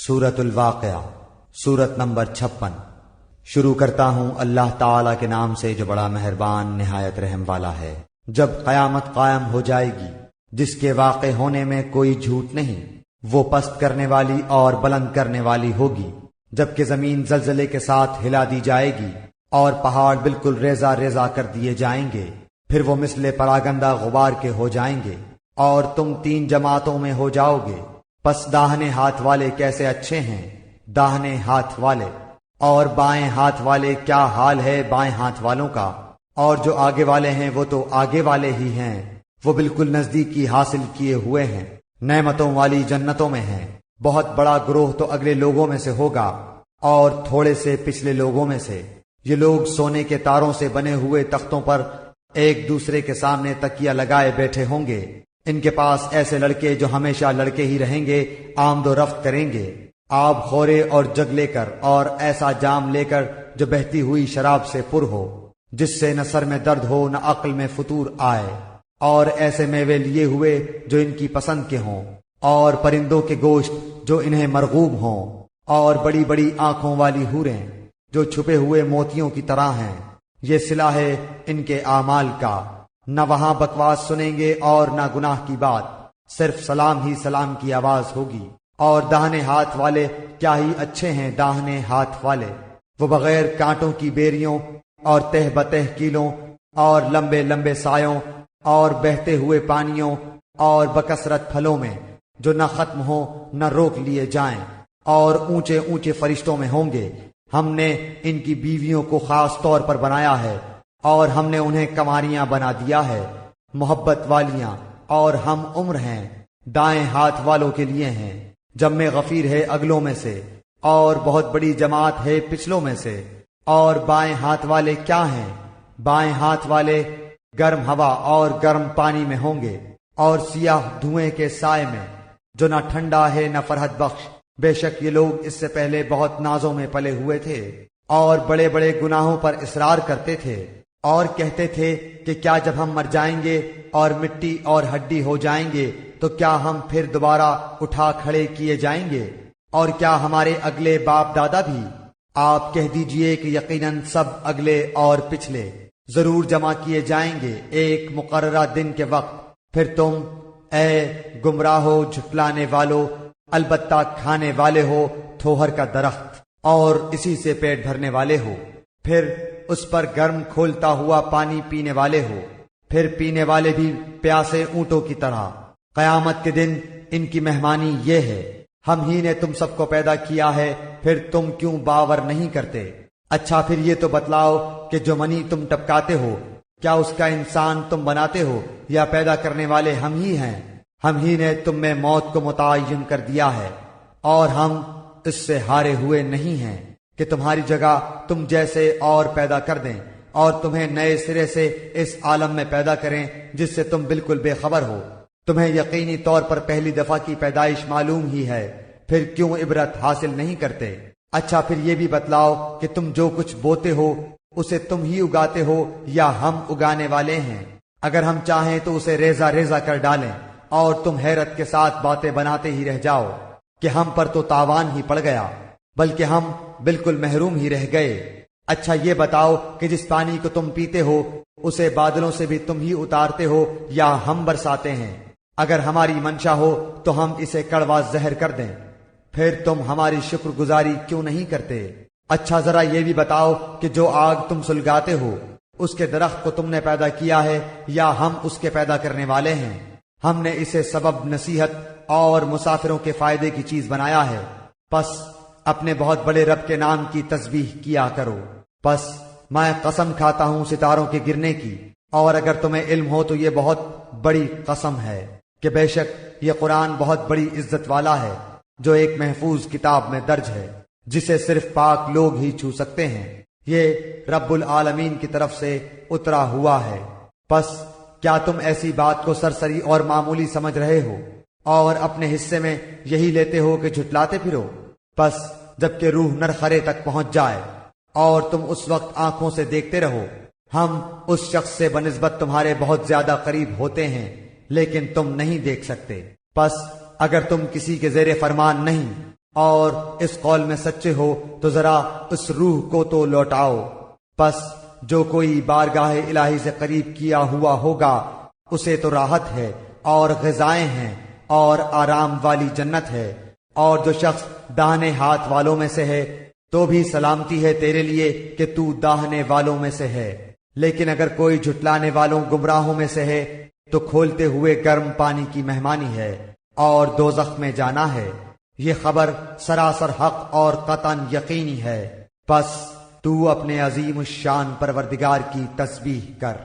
سورۃ الواقعہ، سورت نمبر 56۔ شروع کرتا ہوں اللہ تعالی کے نام سے جو بڑا مہربان نہایت رحم والا ہے۔ جب قیامت قائم ہو جائے گی جس کے واقع ہونے میں کوئی جھوٹ نہیں، وہ پست کرنے والی اور بلند کرنے والی ہوگی، جبکہ زمین زلزلے کے ساتھ ہلا دی جائے گی اور پہاڑ بالکل ریزہ ریزہ کر دیے جائیں گے، پھر وہ مثل پراگندہ غبار کے ہو جائیں گے اور تم 3 جماعتوں میں ہو جاؤ گے۔ پس داہنے ہاتھ والے کیسے اچھے ہیں داہنے ہاتھ والے، اور بائیں ہاتھ والے کیا حال ہے بائیں ہاتھ والوں کا، اور جو آگے والے ہیں وہ تو آگے والے ہی ہیں، وہ بالکل نزدیکی حاصل کیے ہوئے ہیں، نعمتوں والی جنتوں میں ہیں۔ بہت بڑا گروہ تو اگلے لوگوں میں سے ہوگا اور تھوڑے سے پچھلے لوگوں میں سے۔ یہ لوگ سونے کے تاروں سے بنے ہوئے تختوں پر ایک دوسرے کے سامنے تکیہ لگائے بیٹھے ہوں گے۔ ان کے پاس ایسے لڑکے جو ہمیشہ لڑکے ہی رہیں گے آمد و رفت کریں گے، آب خورے اور جگ لے کر، اور ایسا جام لے کر جو بہتی ہوئی شراب سے پر ہو، جس سے نہ سر میں درد ہو نہ عقل میں فطور آئے، اور ایسے میوے لیے ہوئے جو ان کی پسند کے ہوں، اور پرندوں کے گوشت جو انہیں مرغوب ہوں، اور بڑی بڑی آنکھوں والی حوریں جو چھپے ہوئے موتیوں کی طرح ہیں۔ یہ صلہ ہے ان کے اعمال کا، نہ وہاں بکواس سنیں گے اور نہ گناہ کی بات، صرف سلام ہی سلام کی آواز ہوگی۔ اور داہنے ہاتھ والے کیا ہی اچھے ہیں داہنے ہاتھ والے، وہ بغیر کانٹوں کی بیریوں اور تہ بتہ کیلوں اور لمبے لمبے سایوں اور بہتے ہوئے پانیوں اور بکثرت پھلوں میں جو نہ ختم ہو نہ روک لیے جائیں، اور اونچے اونچے فرشتوں میں ہوں گے۔ ہم نے ان کی بیویوں کو خاص طور پر بنایا ہے اور ہم نے انہیں کنواریاں بنا دیا ہے، محبت والیاں، اور ہم عمر ہیں، دائیں ہاتھ والوں کے لیے ہیں، جمع غفیر ہے اگلوں میں سے، اور بہت بڑی جماعت ہے پچھلوں میں سے۔ اور بائیں ہاتھ والے کیا ہیں بائیں ہاتھ والے گرم ہوا اور گرم پانی میں ہوں گے، اور سیاہ دھوئیں کے سائے میں جو نہ ٹھنڈا ہے نہ فرحت بخش۔ بے شک یہ لوگ اس سے پہلے بہت نازوں میں پلے ہوئے تھے اور بڑے بڑے گناہوں پر اصرار کرتے تھے، اور کہتے تھے کہ کیا جب ہم مر جائیں گے اور مٹی اور ہڈی ہو جائیں گے تو کیا ہم پھر دوبارہ اٹھا کھڑے کیے جائیں گے، اور کیا ہمارے اگلے باپ دادا بھی؟ آپ کہہ دیجئے کہ یقیناً سب اگلے اور پچھلے ضرور جمع کیے جائیں گے ایک مقررہ دن کے وقت۔ پھر تم اے گمراہو جھٹلانے والو البتہ کھانے والے ہو تھوہر کا درخت اور اسی سے پیٹ بھرنے والے ہو، پھر اس پر گرم کھولتا ہوا پانی پینے والے ہو، پھر پینے والے بھی پیاسے اونٹوں کی طرح۔ قیامت کے دن ان کی مہمانی یہ ہے، ہم ہی نے تم سب کو پیدا کیا ہے، پھر تم کیوں باور نہیں کرتے؟ اچھا پھر یہ تو بتلاؤ کہ جو منی تم ٹپکاتے ہو کیا اس کا انسان تم بناتے ہو یا پیدا کرنے والے ہم ہی ہیں؟ ہم ہی نے تم میں موت کو متعین کر دیا ہے، اور ہم اس سے ہارے ہوئے نہیں ہیں کہ تمہاری جگہ تم جیسے اور پیدا کر دیں اور تمہیں نئے سرے سے اس عالم میں پیدا کریں جس سے تم بالکل بے خبر ہو۔ تمہیں یقینی طور پر پہلی دفعہ کی پیدائش معلوم ہی ہے، پھر کیوں عبرت حاصل نہیں کرتے؟ اچھا پھر یہ بھی بتلاؤ کہ تم جو کچھ بوتے ہو اسے تم ہی اگاتے ہو یا ہم اگانے والے ہیں؟ اگر ہم چاہیں تو اسے ریزہ ریزہ کر ڈالیں اور تم حیرت کے ساتھ باتیں بناتے ہی رہ جاؤ کہ ہم پر تو تاوان ہی پڑ گیا، بلکہ ہم بالکل محروم ہی رہ گئے۔ اچھا یہ بتاؤ کہ جس پانی کو تم پیتے ہو اسے بادلوں سے بھی تم ہی اتارتے ہو یا ہم برساتے ہیں؟ اگر ہماری منشا ہو تو ہم اسے کڑوا زہر کر دیں، پھر تم ہماری شکر گزاری کیوں نہیں کرتے؟ اچھا ذرا یہ بھی بتاؤ کہ جو آگ تم سلگاتے ہو اس کے درخت کو تم نے پیدا کیا ہے یا ہم اس کے پیدا کرنے والے ہیں؟ ہم نے اسے سبب نصیحت اور مسافروں کے فائدے کی چیز بنایا ہے، پس اپنے بہت بڑے رب کے نام کی تسبیح کیا کرو۔ پس میں قسم کھاتا ہوں ستاروں کے گرنے کی، اور اگر تمہیں علم ہو تو یہ بہت بڑی قسم ہے کہ بے شک یہ قرآن بہت بڑی عزت والا ہے، جو ایک محفوظ کتاب میں درج ہے جسے صرف پاک لوگ ہی چھو سکتے ہیں۔ یہ رب العالمین کی طرف سے اترا ہوا ہے۔ پس کیا تم ایسی بات کو سرسری اور معمولی سمجھ رہے ہو اور اپنے حصے میں یہی لیتے ہو کہ جھٹلاتے پھرو؟ پس جبکہ روح نرخرے تک پہنچ جائے اور تم اس وقت آنکھوں سے دیکھتے رہو، ہم اس شخص سے بنسبت تمہارے بہت زیادہ قریب ہوتے ہیں لیکن تم نہیں دیکھ سکتے۔ پس اگر تم کسی کے زیر فرمان نہیں اور اس قول میں سچے ہو تو ذرا اس روح کو تو لوٹاؤ۔ پس جو کوئی بارگاہ الہی سے قریب کیا ہوا ہوگا اسے تو راحت ہے اور غذائیں ہیں اور آرام والی جنت ہے، اور جو شخص داہنے ہاتھ والوں میں سے ہے تو بھی سلامتی ہے تیرے لیے کہ تو داہنے والوں میں سے ہے۔ لیکن اگر کوئی جھٹلانے والوں گمراہوں میں سے ہے تو کھولتے ہوئے گرم پانی کی مہمانی ہے اور دوزخ میں جانا ہے۔ یہ خبر سراسر حق اور قطعاً یقینی ہے، پس تو اپنے عظیم الشان پروردگار کی تسبیح کر۔